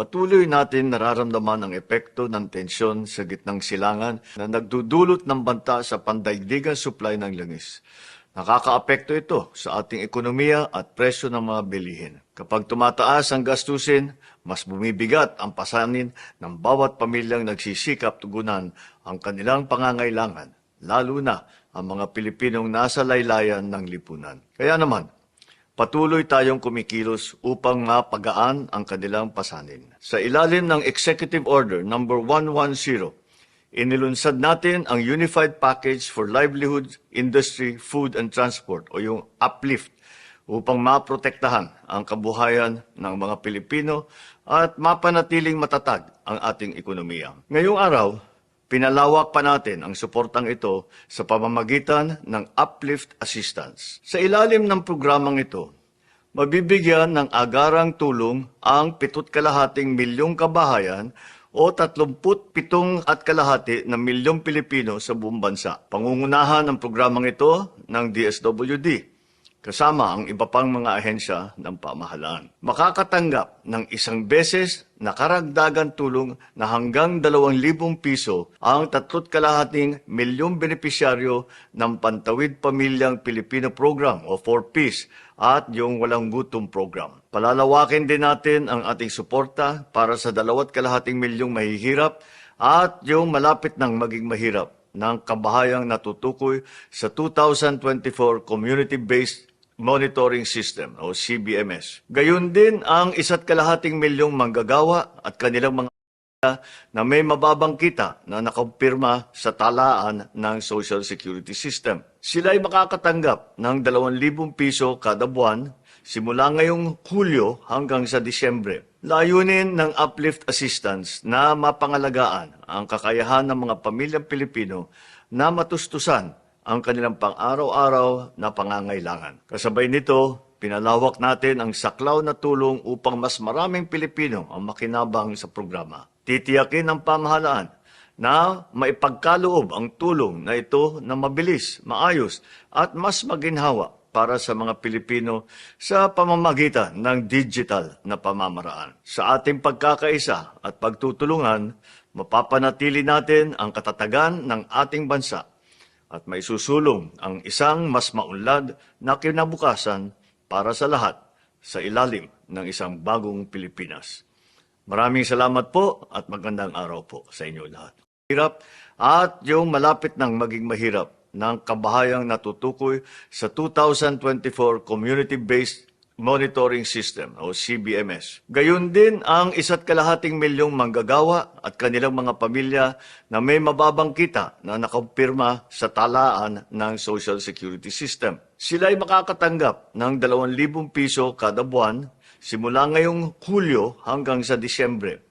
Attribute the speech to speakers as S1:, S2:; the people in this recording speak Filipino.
S1: Patuloy natin nararamdaman ang epekto ng tensyon sa gitnang silangan na nagdudulot ng banta sa pandaigdigang supply ng langis. Nakakaapekto ito sa ating ekonomiya at presyo ng mga bilihin. Kapag tumataas ang gastusin, mas bumibigat ang pasanin ng bawat pamilyang nagsisikap tugunan ang kanilang pangangailangan, lalo na ang mga Pilipinong nasa laylayan ng lipunan. Kaya naman, patuloy tayong kumikilos upang mapagaan ang kanilang pasanin. Sa ilalim ng Executive Order No. 110, inilunsad natin ang Unified Package for Livelihood, Industry, Food and Transport o yung UPLIFT upang maprotektahan ang kabuhayan ng mga Pilipino at mapanatiling matatag ang ating ekonomiya. Ngayong araw, pinalawak pa natin ang suportang ito sa pamamagitan ng Uplift Assistance. Sa ilalim ng programang ito, mabibigyan ng agarang tulong ang 7,5 milyong kabahayan o 37,500,000 milyong Pilipino sa buong bansa. Pangungunahan ang programang ito ng DSWD, kasama ang iba pang mga ahensya ng pamahalaan. Makakatanggap ng isang beses na karagdagang tulong na hanggang 2,000 piso ang 3,5 milyong benepisyaryo ng Pantawid Pamilyang Pilipino Program o 4Ps at yung Walang Gutom Program. Palalawakin din natin ang ating suporta para sa 2,5 milyong mahihirap at yung malapit nang maging mahirap ng kabahayang natutukoy sa 2024 Community-Based Monitoring System o CBMS. Gayon din ang 1,5 milyong manggagawa at kanilang mga na may mababang kita na nakumpirma sa talaan ng Social Security System. Sila ay makakatanggap ng 2,000 piso kada buwan simula ngayong Hulyo hanggang sa Disyembre. Layunin ng Uplift Assistance na mapangalagaan ang kakayahan ng mga pamilyang Pilipino na matustusan ang kanilang pang-araw-araw na pangangailangan. Kasabay nito, pinalawak natin ang saklaw na tulong upang mas maraming Pilipino ang makinabang sa programa. Titiyakin ng pamahalaan na maipagkaloob ang tulong na ito na mabilis, maayos at mas maginhawa para sa mga Pilipino sa pamamagitan ng digital na pamamaraan. Sa ating pagkakaisa at pagtutulungan, mapapanatili natin ang katatagan ng ating bansa at may susulong ang isang mas maunlad na kinabukasan para sa lahat sa ilalim ng isang bagong Pilipinas. Maraming salamat po at magandang araw po sa inyo lahat. Hirap at yung malapit nang maging mahirap ng kabahayang natutukoy sa 2024 Community-Based Monitoring System o CBMS. Gayon din ang 1,5 milyong manggagawa at kanilang mga pamilya na may mababang kita na nakumpirma sa talaan ng Social Security System. Sila ay makakatanggap ng 2,000 piso kada buwan simula ngayong Hulyo hanggang sa Disyembre.